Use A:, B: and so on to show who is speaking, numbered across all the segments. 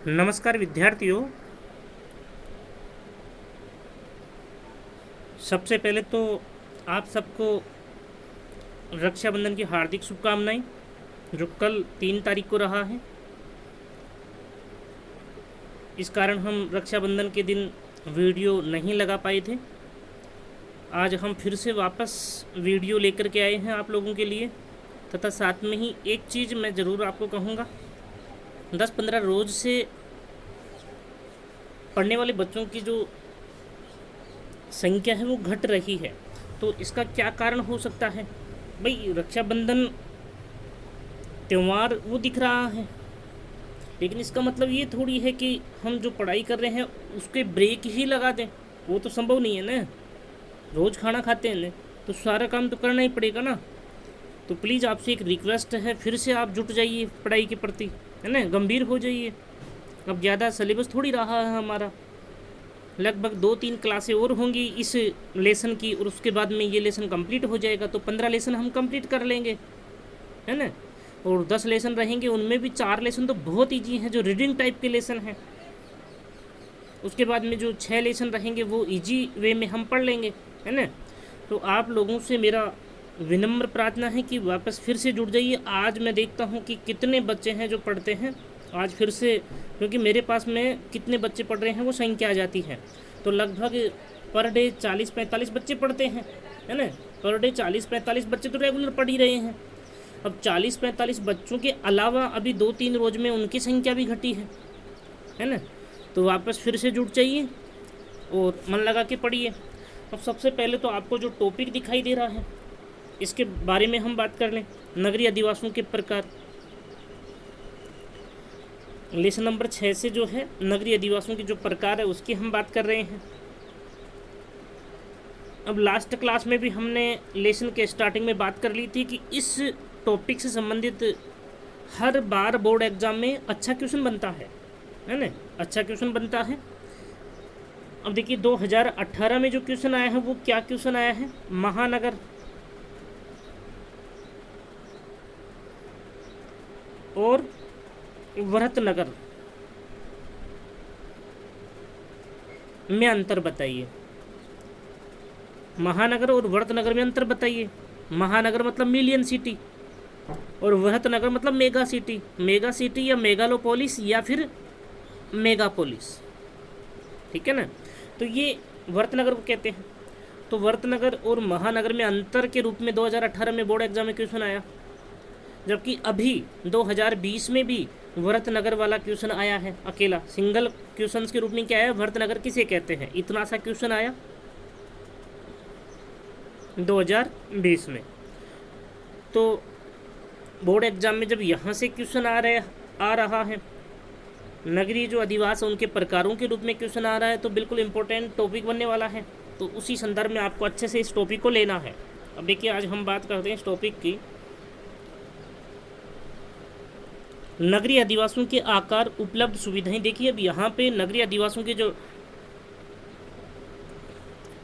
A: नमस्कार विद्यार्थियों। सबसे पहले तो आप सबको रक्षाबंधन की हार्दिक शुभकामनाएं, जो कल 3 तारीख को रहा है। इस कारण हम रक्षाबंधन के दिन वीडियो नहीं लगा पाए थे। आज हम फिर से वापस वीडियो लेकर के आए हैं आप लोगों के लिए, तथा साथ में ही एक चीज़ मैं ज़रूर आपको कहूँगा, 10-15 रोज़ से पढ़ने वाले बच्चों की जो संख्या है वो घट रही है। तो इसका क्या कारण हो सकता है? भाई, रक्षाबंधन त्यौहार वो दिख रहा है, लेकिन इसका मतलब ये थोड़ी है कि हम जो पढ़ाई कर रहे हैं उसके ब्रेक ही लगा दें। वो तो संभव नहीं है ना। रोज़ खाना खाते हैं ना, तो सारा काम तो करना ही पड़ेगा ना। तो प्लीज़ आपसे एक रिक्वेस्ट है, फिर से आप जुट जाइए पढ़ाई के प्रति, है ना, गंभीर हो जाइए। अब ज़्यादा सिलेबस थोड़ी रहा है हमारा, लगभग 2-3 क्लासें और होंगी इस लेसन की, और उसके बाद में ये लेसन कंप्लीट हो जाएगा तो 15 लेसन हम कंप्लीट कर लेंगे, है ना। और 10 लेसन रहेंगे, उनमें भी 4 लेसन तो बहुत ईजी हैं, जो रीडिंग टाइप के लेसन हैं। उसके बाद में जो 6 लेसन रहेंगे वो ईजी वे में हम पढ़ लेंगे, है ना। तो आप लोगों से मेरा विनम्र प्रार्थना है कि वापस फिर से जुड़ जाइए। आज मैं देखता हूँ कि कितने बच्चे हैं जो पढ़ते हैं आज फिर से, क्योंकि मेरे पास में कितने बच्चे पढ़ रहे हैं वो संख्या आ जाती है। तो लगभग पर डे 40-45 बच्चे पढ़ते हैं, है ना। पर डे 40-45 बच्चे तो रेगुलर पढ़ ही रहे हैं। अब 40-45 बच्चों के अलावा अभी 2-3 रोज़ में उनकी संख्या भी घटी है ना। तो वापस फिर से जुड़ जाइए और मन लगा के पढ़िए। अब सबसे पहले तो आपको जो टॉपिक दिखाई दे रहा है इसके बारे में हम बात कर लें। नगरीय अधिवासों के प्रकार, लेसन नंबर 6 से जो है नगरीय अधिवासों की जो प्रकार है उसकी हम बात कर रहे हैं। अब लास्ट क्लास में भी हमने लेसन के स्टार्टिंग में बात कर ली थी कि इस टॉपिक से संबंधित हर बार बोर्ड एग्जाम में अच्छा क्वेश्चन बनता है ना, अच्छा क्वेश्चन बनता है। अब देखिए 2018 में जो क्वेश्चन आया है वो क्या क्वेश्चन आया है, महानगर और वृहतनगर में अंतर बताइए। महानगर और वृहतनगर में अंतर बताइए। महानगर मतलब मिलियन सिटी और वृहतनगर मतलब मेगा सिटी। मेगा सिटी या मेगालोपोलिस या फिर मेगापोलिस, ठीक है ना। तो ये वृहतनगर को कहते हैं। तो वृहतनगर और महानगर में अंतर के रूप में 2018 में बोर्ड एग्जाम में क्वेश्चन आया, जबकि अभी 2020 में भी वृहतनगर वाला क्वेश्चन आया है अकेला, सिंगल क्वेश्चन के रूप में। क्या आया, वृहतनगर किसे कहते हैं, इतना सा क्वेश्चन आया 2020 में। तो बोर्ड एग्जाम में जब यहाँ से क्वेश्चन आ रहा है, नगरीय जो अधिवास है उनके प्रकारों के रूप में क्वेश्चन आ रहा है, तो बिल्कुल इम्पोर्टेंट टॉपिक बनने वाला है। तो उसी संदर्भ में आपको अच्छे से इस टॉपिक को लेना है। अब देखिए आज हम बात करते हैं इस टॉपिक की, नगरीय अधिवासों के आकार, उपलब्ध सुविधाएं। देखिए अब यहाँ पे नगरीय अधिवासों के जो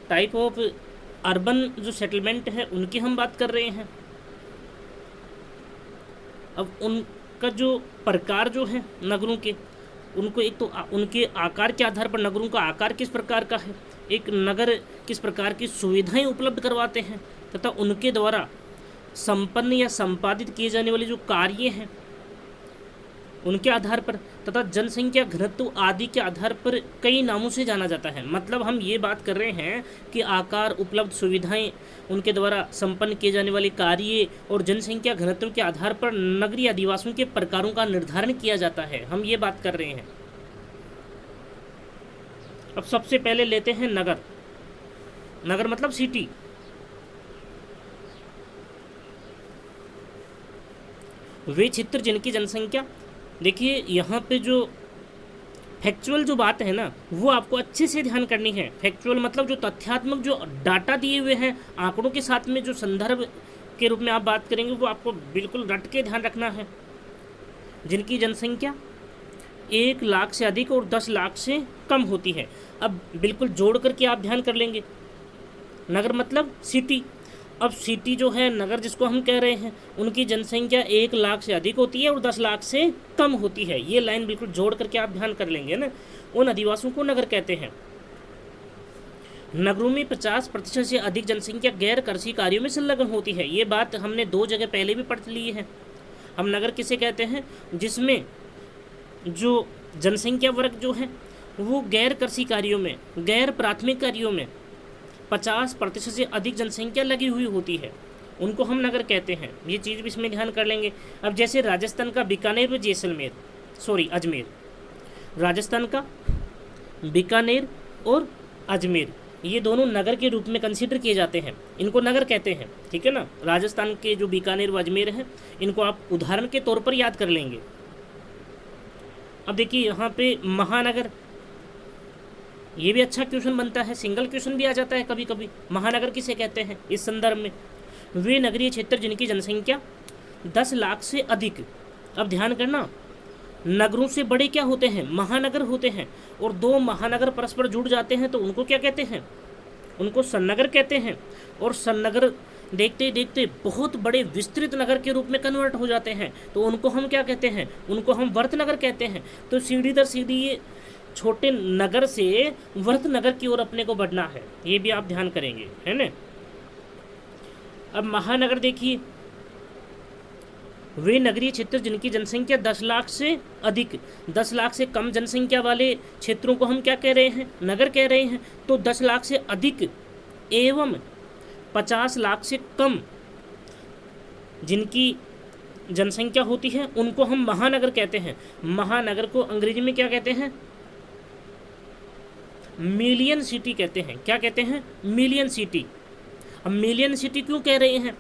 A: टाइप ऑफ अर्बन जो सेटलमेंट है उनकी हम बात कर रहे हैं। अब उनका जो प्रकार जो है नगरों के, उनको एक तो उनके आकार के आधार पर नगरों का आकार किस प्रकार का है, एक नगर किस प्रकार की सुविधाएं उपलब्ध करवाते हैं, तथा उनके द्वारा संपन्न या संपादित किए जाने वाले जो कार्य हैं उनके आधार पर, तथा जनसंख्या घनत्व आदि के आधार पर कई नामों से जाना जाता है। मतलब हम ये बात कर रहे हैं कि आकार, उपलब्ध सुविधाएं, उनके द्वारा संपन्न किए जाने वाले कार्य और जनसंख्या घनत्व के आधार पर नगरीय अधिवासों के प्रकारों का निर्धारण किया जाता है, हम ये बात कर रहे हैं। अब सबसे पहले लेते हैं नगर। नगर मतलब सिटी। वे क्षेत्र जिनकी जनसंख्या, देखिए यहाँ पे जो फैक्चुअल जो बात है ना वो आपको अच्छे से ध्यान करनी है। फैक्चुअल मतलब जो तथ्यात्मक जो डाटा दिए हुए हैं आंकड़ों के साथ में जो संदर्भ के रूप में आप बात करेंगे वो आपको बिल्कुल रट के ध्यान रखना है। जिनकी जनसंख्या 1 लाख से अधिक और 10 लाख से कम होती है। अब बिल्कुल जोड़ करके आप ध्यान कर लेंगे, नगर मतलब सिटी। अब सिटी जो है, नगर जिसको हम कह रहे हैं, उनकी जनसंख्या 1 लाख से अधिक होती है और 10 लाख से कम होती है। ये लाइन बिल्कुल जोड़ करके आप ध्यान कर लेंगे ना। उन अधिवासियों को नगर कहते हैं। नगरों में 50% से अधिक जनसंख्या गैर कृषि कार्यों में संलग्न होती है। ये बात हमने 2 जगह पहले भी पढ़ ली है। हम नगर किसे कहते हैं? जिसमें जो जनसंख्या वर्ग जो है वो गैर कृषि कार्यों में, गैर प्राथमिक कार्यों में 50% से अधिक जनसंख्या लगी हुई होती है, उनको हम नगर कहते हैं। ये चीज़ भी इसमें ध्यान कर लेंगे। अब जैसे राजस्थान का बीकानेर व जैसलमेर, अजमेर, राजस्थान का बीकानेर और अजमेर, ये दोनों नगर के रूप में कंसीडर किए जाते हैं, इनको नगर कहते हैं। ठीक है ना। राजस्थान के जो बीकानेर व अजमेर हैं, इनको आप उदाहरण के तौर पर याद कर लेंगे। अब देखिए यहाँ पे महानगर, ये भी अच्छा क्वेश्चन बनता है, सिंगल क्वेश्चन भी आ जाता है कभी कभी। महानगर किसे कहते हैं इस संदर्भ में? वे नगरीय क्षेत्र जिनकी जनसंख्या 10 लाख से अधिक। अब ध्यान करना, नगरों से बड़े क्या होते हैं? महानगर होते हैं। और 2 महानगर परस्पर जुड़ जाते हैं तो उनको क्या कहते हैं? उनको सन्नगर कहते हैं। और सन्नगर देखते देखते बहुत बड़े विस्तृत नगर के रूप में कन्वर्ट हो जाते हैं तो उनको हम क्या कहते हैं? उनको हम वर्त नगर कहते हैं। तो सीढ़ी दर सीढ़ी ये छोटे नगर से वर्त नगर की ओर अपने को बढ़ना है, ये भी आप ध्यान करेंगे, है ना। अब महानगर देखिए, वे नगरीय क्षेत्र जिनकी जनसंख्या 10 लाख से अधिक, 10 लाख से कम जनसंख्या वाले क्षेत्रों को हम क्या कह रहे हैं? नगर कह रहे हैं। तो 10 लाख से अधिक एवं 50 लाख से कम जिनकी जनसंख्या होती है उनको हम महानगर कहते हैं। महानगर को अंग्रेजी में क्या कहते हैं? मिलियन सिटी कहते हैं। क्या कहते हैं? Million city. अब मिलियन सिटी क्यों कह रहे हैं?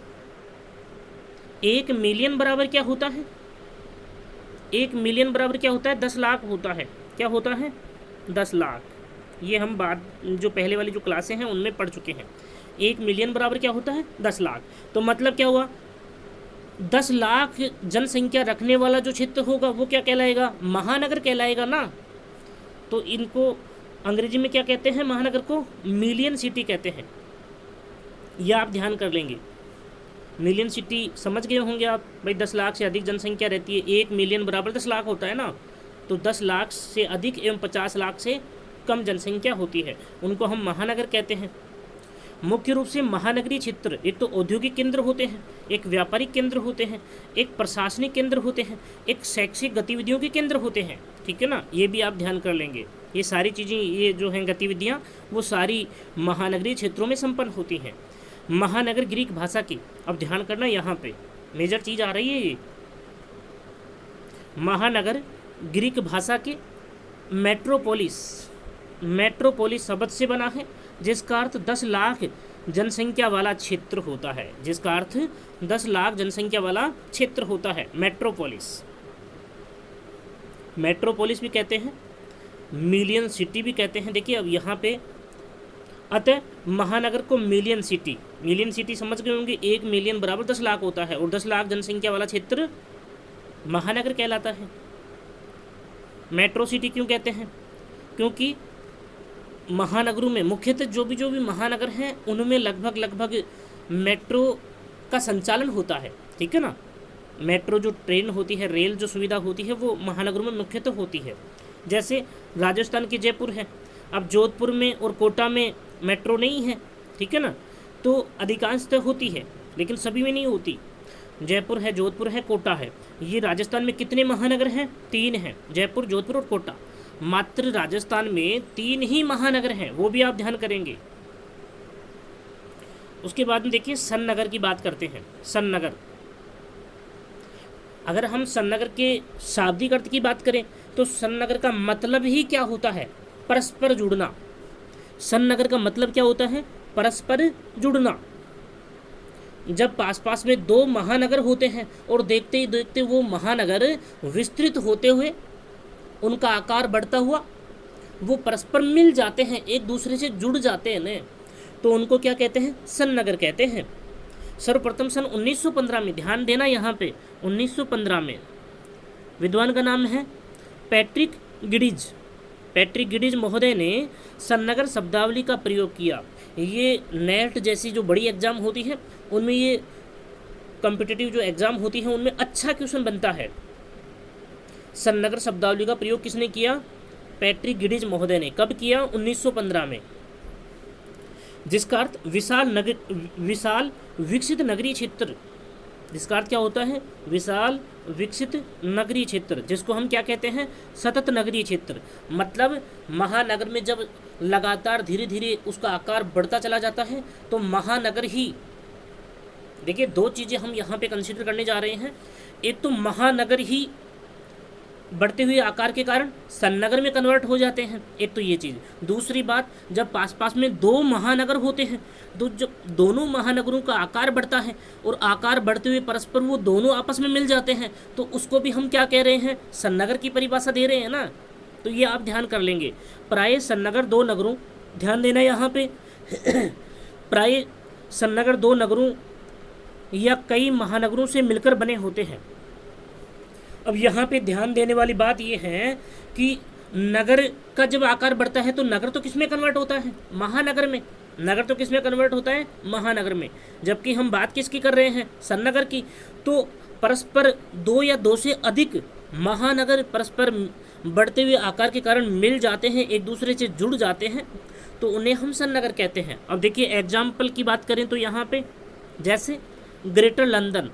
A: 1 मिलियन बराबर क्या होता है? 1 मिलियन बराबर क्या होता है? 10 लाख होता है। क्या होता है? 10 लाख। ये हम बाद जो पहले वाली जो क्लासें हैं उनमें पढ़ चुके हैं। 1 मिलियन बराबर क्या होता है? 10 लाख। तो मतलब क्या हुआ? 10 लाख जनसंख्या रखने वाला जो क्षेत्र होगा वो क्या कहलाएगा? महानगर कहलाएगा ना। तो इनको अंग्रेजी में क्या कहते हैं? महानगर को मिलियन सिटी कहते हैं। यह आप ध्यान कर लेंगे। मिलियन सिटी समझ गए होंगे आप भाई। 10 लाख से अधिक जनसंख्या रहती है, 1 मिलियन बराबर 10 लाख होता है ना। तो 10 लाख से अधिक एवं 50 लाख से कम जनसंख्या होती है, उनको हम महानगर कहते हैं। मुख्य रूप से महानगरीय क्षेत्र एक तो औद्योगिक केंद्र होते हैं, एक व्यापारिक केंद्र होते हैं, एक प्रशासनिक केंद्र होते हैं, एक शैक्षिक गतिविधियों के केंद्र होते हैं। ठीक है ना। ये भी आप ध्यान कर लेंगे। ये सारी चीज़ें, ये जो हैं गतिविधियाँ, वो सारी महानगरीय क्षेत्रों में संपन्न होती हैं। महानगर ग्रीक भाषा की, अब ध्यान करना यहाँ पे मेजर चीज़ आ रही है ये। महानगर ग्रीक भाषा के मेट्रोपोलिस, मेट्रोपोलिस शब्द से बना है, जिसका अर्थ 10 लाख जनसंख्या वाला क्षेत्र होता है। जिसका अर्थ 10 लाख जनसंख्या वाला क्षेत्र होता है, मेट्रोपोलिस। मेट्रोपोलिस भी कहते हैं, मिलियन सिटी भी कहते हैं। देखिए अब यहाँ पे अतः महानगर को मिलियन सिटी समझ गए होंगे। 1 मिलियन बराबर 10 लाख होता है और 10 लाख जनसंख्या वाला क्षेत्र महानगर कहलाता है। मेट्रो सिटी क्यों कहते हैं? क्योंकि महानगरों में मुख्यतः जो भी महानगर हैं उनमें लगभग मेट्रो का संचालन होता है। ठीक है ना। मेट्रो जो ट्रेन होती है, रेल जो सुविधा होती है, वो महानगरों में मुख्यतः होती है। जैसे राजस्थान की जयपुर है, अब जोधपुर में और कोटा में मेट्रो नहीं है। ठीक है ना। तो अधिकांशतः होती है लेकिन सभी में नहीं होती। जयपुर है, जोधपुर है, कोटा है। ये राजस्थान में कितने महानगर हैं? 3 हैं, जयपुर, जोधपुर और कोटा। मात्र राजस्थान में 3 ही महानगर हैं, वो भी आप ध्यान करेंगे। उसके बाद में देखिए सन्नगर की बात करते हैं। सन्नगर, अगर हम सन्नगर के शाब्दिक अर्थ की बात करें तो सन्नगर का मतलब ही क्या होता है? परस्पर जुड़ना। सन्नगर का मतलब क्या होता है? परस्पर जुड़ना। जब पास में 2 महानगर होते हैं और देखते ही देखते वो महानगर विस्तृत होते हुए उनका आकार बढ़ता हुआ वो परस्पर मिल जाते हैं, एक दूसरे से जुड़ जाते हैं न, तो उनको क्या कहते हैं? सन्नगर कहते हैं। सर्वप्रथम सन 1915 में, ध्यान देना यहाँ पे, 1915 में विद्वान का नाम है पैट्रिक गिडिज महोदय ने सन्नगर शब्दावली का प्रयोग किया। ये नेट जैसी जो बड़ी एग्ज़ाम होती है उनमें, ये कॉम्पिटिटिव जो एग्ज़ाम होती है उनमें अच्छा क्वेश्चन बनता है। सन्नगर शब्दावली का प्रयोग किसने किया? पैट्रिक गिडिज महोदय ने। कब किया? 1915 में। जिसका अर्थ विशाल विकसित नगरीय क्षेत्र, जिसका अर्थ क्या होता है? विशाल विकसित नगरीय क्षेत्र, जिसको हम क्या कहते हैं? सतत नगरीय क्षेत्र। मतलब महानगर में जब लगातार धीरे धीरे उसका आकार बढ़ता चला जाता है तो महानगर ही, देखिए दो चीज़ें हम यहाँ पे कंसिडर करने जा रहे हैं। एक तो महानगर ही बढ़ते हुए आकार के कारण सन्नगर में कन्वर्ट हो जाते हैं, एक तो ये चीज़। दूसरी बात, जब पास पास में दो महानगर होते हैं तो जब दोनों महानगरों का आकार बढ़ता है और आकार बढ़ते हुए परस्पर वो दोनों आपस में मिल जाते हैं तो उसको भी हम क्या कह रहे हैं? सन्नगर की परिभाषा दे रहे हैं ना। तो ये आप ध्यान कर लेंगे। प्राय सन्नगर दो नगरों, ध्यान देना यहाँ पे प्राय सन्नगर दो नगरों या कई महानगरों से मिलकर बने होते हैं। अब यहाँ पे ध्यान देने वाली बात ये है कि नगर का जब आकार बढ़ता है तो नगर तो किस में कन्वर्ट होता है? महानगर में। नगर तो किस में कन्वर्ट होता है? महानगर में। जबकि हम बात किसकी कर रहे हैं? सन्नगर की। तो परस्पर दो या दो से अधिक महानगर परस्पर बढ़ते हुए आकार के कारण मिल जाते हैं, एक दूसरे से जुड़ जाते हैं, तो उन्हें हम सन्नगर कहते हैं। अब देखिए एग्जाम्पल की बात करें तो यहाँ पे जैसे ग्रेटर लंदन,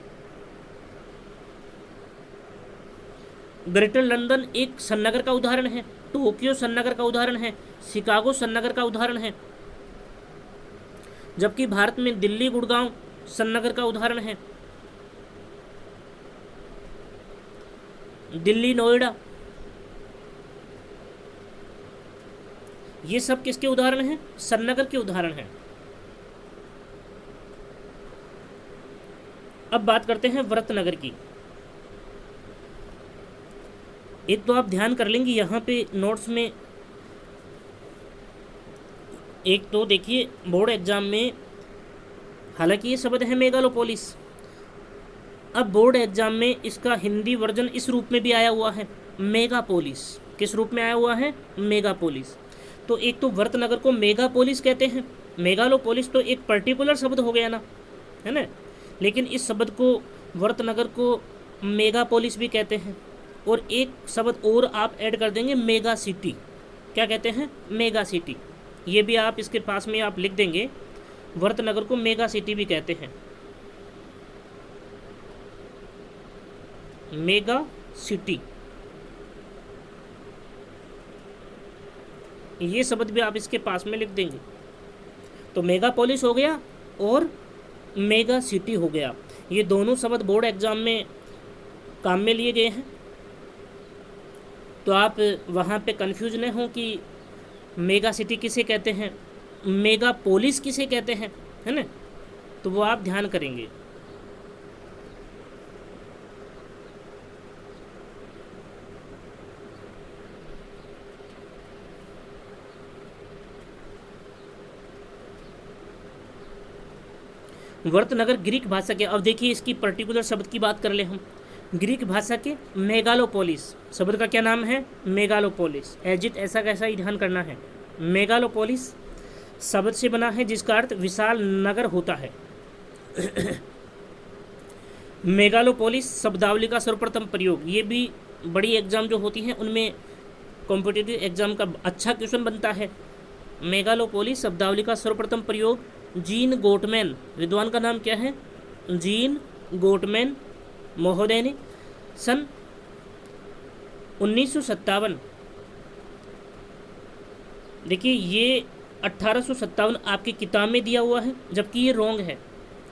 A: ग्रेटर लंदन एक सन्नगर का उदाहरण है, टोक्यो सन्नगर का उदाहरण है, शिकागो सन्नगर का उदाहरण है। जबकि भारत में दिल्ली गुड़गांव सन्नगर का उदाहरण है, दिल्ली नोएडा, ये सब किसके उदाहरण हैं? सन्नगर के उदाहरण हैं। अब बात करते हैं व्रतनगर की। एक तो आप ध्यान कर लेंगे यहाँ पे नोट्स में, एक तो देखिए बोर्ड एग्जाम में, हालांकि ये शब्द है मेगालोपोलिस, अब बोर्ड एग्जाम में इसका हिंदी वर्जन इस रूप में भी आया हुआ है, मेगापोलिस। किस रूप में आया हुआ है? मेगापोलिस। तो एक तो व्रतनगर को मेगापोलिस कहते हैं, मेगालोपोलिस तो एक पर्टिकुलर शब्द हो गया ना, है ना। लेकिन इस शब्द को, व्रतनगर को मेगापोलिस भी कहते हैं। और एक शब्द और आप ऐड कर देंगे, मेगा सिटी। क्या कहते हैं? Mega city. ये भी आप इसके पास में आप लिख देंगे, व्रतनगर को मेगा सिटी भी कहते हैं, मेगा सिटी। ये शब्द भी आप इसके पास में लिख देंगे। तो मेगापोलिस हो गया और मेगा सिटी हो गया। ये दोनों शब्द बोर्ड एग्जाम में काम में लिए गए हैं, तो आप वहाँ पे कंफ्यूज न हो कि मेगा सिटी किसे कहते हैं, मेगापोलिस किसे कहते हैं, है ना। तो वो आप ध्यान करेंगे। व्रतनगर ग्रीक भाषा के, अब देखिए इसकी पर्टिकुलर शब्द की बात कर ले हम, ग्रीक भाषा के मेगालोपोलिस शब्द का क्या नाम है? मेगालोपोलिस। एजिट ऐसा कैसा ही ध्यान करना है। मेगालोपोलिस शब्द से बना है जिसका अर्थ विशाल नगर होता है। मेगालोपोलिस शब्दावली का सर्वप्रथम प्रयोग, ये भी बड़ी एग्जाम जो होती हैं उनमें कॉम्पिटिटिव एग्जाम का अच्छा क्वेश्चन बनता है। मेगालोपोलिस शब्दावली का सर्वप्रथम प्रयोग जीन गोटमैन, विद्वान का नाम क्या है? जीन गोटमैन महोदय ने सन 1957, देखिए ये 1857 आपकी किताब में दिया हुआ है, जबकि ये रॉन्ग है,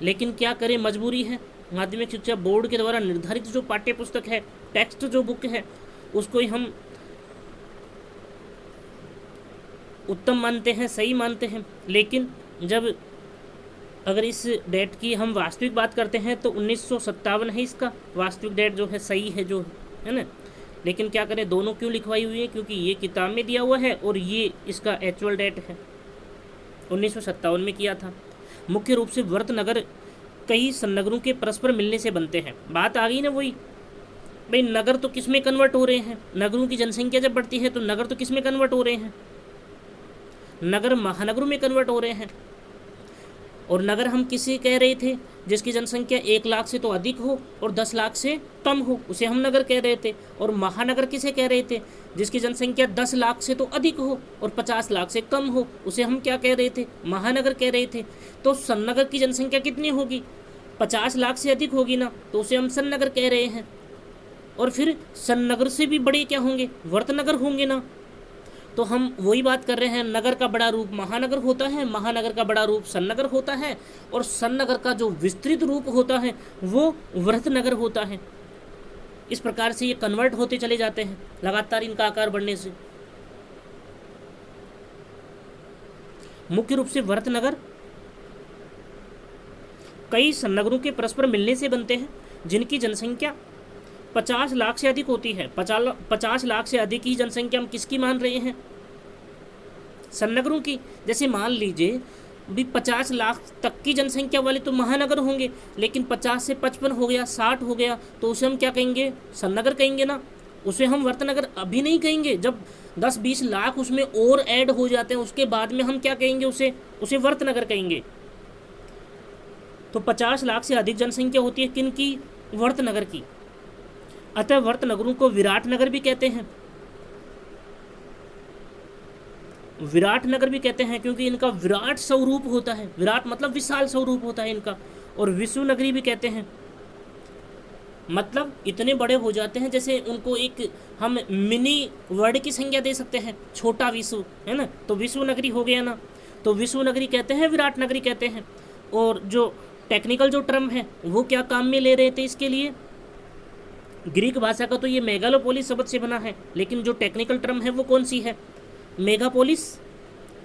A: लेकिन क्या करें, मजबूरी है। माध्यमिक शिक्षा बोर्ड के द्वारा निर्धारित जो पाठ्य पुस्तक है, टेक्स्ट जो बुक है, उसको ही हम उत्तम मानते हैं, सही मानते हैं। लेकिन जब अगर इस डेट की हम वास्तविक बात करते हैं तो 1957 है इसका वास्तविक डेट जो है, सही है जो है ना। लेकिन क्या करें, दोनों क्यों लिखवाई हुई है? क्योंकि ये किताब में दिया हुआ है और ये इसका एक्चुअल डेट है, 1957 में किया था। मुख्य रूप से व्रतनगर कई सन्नगरों के परस्पर मिलने से बनते हैं। बात आ गई ना वही, भाई नगर तो किस में कन्वर्ट हो रहे हैं? नगरों की जनसंख्या जब बढ़ती है तो नगर तो किस में कन्वर्ट हो रहे हैं? नगर महानगरों में कन्वर्ट हो रहे हैं। और नगर हम किसे कह रहे थे, जिसकी जनसंख्या 1 लाख से तो अधिक हो और 10 लाख से कम हो, उसे हम नगर कह रहे थे। और महानगर किसे कह रहे थे, जिसकी जनसंख्या 10 लाख से तो अधिक हो और 50 लाख से कम हो, उसे हम क्या कह रहे थे, महानगर कह रहे थे। तो सन्नगर की जनसंख्या कितनी होगी, 50 लाख से अधिक होगी ना, तो उसे हम सन्नगर कह रहे हैं। और फिर सन्नगर से भी बड़े क्या होंगे, वर्तनगर होंगे ना। तो हम वही बात कर रहे हैं, नगर का बड़ा रूप महानगर होता है, महानगर का बड़ा रूप सन्नगर होता है, और सन्नगर का जो विस्तृत रूप होता है वो वृहतनगर होता है। इस प्रकार से ये कन्वर्ट होते चले जाते हैं लगातार इनका आकार बढ़ने से। मुख्य रूप से वृहतनगर कई सन्नगरों के परस्पर मिलने से बनते हैं, जिनकी जनसंख्या 50 लाख से अधिक होती है। 50 लाख से अधिक ही जनसंख्या हम किसकी मान रहे हैं, सन्नगरों की। जैसे मान लीजिए भी 50 लाख तक की जनसंख्या वाले तो महानगर होंगे, लेकिन 50 से 55 हो गया, 60 हो गया, तो उसे हम क्या कहेंगे, सन्नगर कहेंगे ना। उसे हम वर्तनगर अभी नहीं कहेंगे, जब 10-20 लाख उसमें और ऐड हो जाते हैं उसके बाद में हम क्या कहेंगे, उसे वर्तनगर कहेंगे। तो 50 लाख से अधिक जनसंख्या होती है किन की, वर्तनगर की। अतः वर्तनगरों को विराट नगर भी कहते हैं, विराट नगर भी कहते हैं, क्योंकि इनका विराट स्वरूप होता है। विराट मतलब विशाल स्वरूप होता है इनका। और विश्व नगरी भी कहते हैं, मतलब इतने बड़े हो जाते हैं जैसे उनको एक हम मिनी वर्ल्ड की संज्ञा दे सकते हैं, छोटा विश्व है ना, तो विश्व नगरी हो गया ना। तो विश्व नगरी कहते हैं, विराट नगरी कहते हैं। और जो टेक्निकल जो टर्म है वो क्या काम में ले रहे थे इसके लिए, ग्रीक भाषा का तो ये मेगालोपोलिस शब्द से बना है, लेकिन जो टेक्निकल टर्म है वो कौन सी है, मेगापोलिस।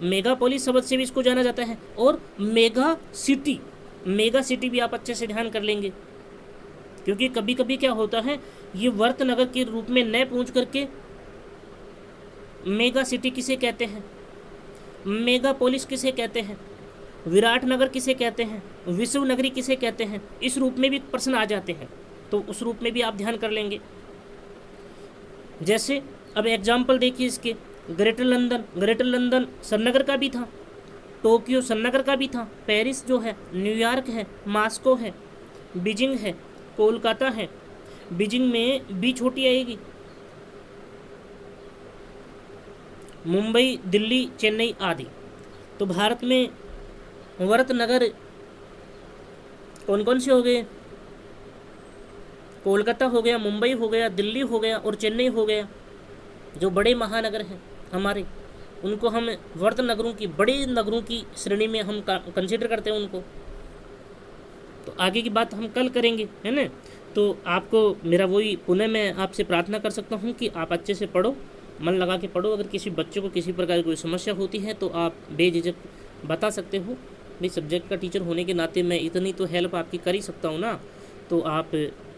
A: मेगापोलिस शब्द से भी इसको जाना जाता है। और मेगा सिटी, मेगा सिटी भी आप अच्छे से ध्यान कर लेंगे, क्योंकि कभी कभी क्या होता है, ये वर्तनगर के रूप में न पूछ करके मेगा सिटी किसे कहते हैं, मेगापोलिस किसे कहते हैं, विराट नगर किसे कहते हैं, विश्व नगरी किसे कहते हैं, इस रूप में भी प्रश्न आ जाते हैं, तो उस रूप में भी आप ध्यान कर लेंगे। जैसे अब एग्जाम्पल देखिए इसके, ग्रेटर लंदन, ग्रेटर लंदन सन्नगर का भी था, टोक्यो सन्नगर का भी था, पेरिस जो है, न्यूयॉर्क है, मास्को है, बीजिंग है, कोलकाता है। बीजिंग में बी छोटी आएगी, मुंबई, दिल्ली, चेन्नई आदि। तो भारत में वर्त नगर कौन कौन से हो गए, कोलकाता हो गया, मुंबई हो गया, दिल्ली हो गया और चेन्नई हो गया। जो बड़े महानगर हैं हमारे, उनको हम वर्त नगरों की, बड़े नगरों की श्रेणी में हम कंसिडर करते हैं उनको। तो आगे की बात हम कल करेंगे, है ना। तो आपको मेरा वही पुनः मैं आपसे प्रार्थना कर सकता हूँ कि आप अच्छे से पढ़ो, मन लगा के पढ़ो। अगर किसी बच्चे को किसी प्रकार की कोई समस्या होती है तो आप बेझिझक बता सकते हो। भाई सब्जेक्ट का टीचर होने के नाते मैं इतनी तो हेल्प आपकी कर ही सकता हूँ ना, तो आप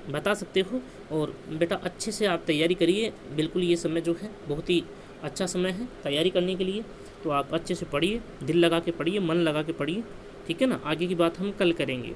A: बता सकते हो। और बेटा अच्छे से आप तैयारी करिए, बिल्कुल ये समय जो है बहुत ही अच्छा समय है तैयारी करने के लिए। तो आप अच्छे से पढ़िए, दिल लगा के पढ़िए, मन लगा के पढ़िए, ठीक है ना। आगे की बात हम कल करेंगे।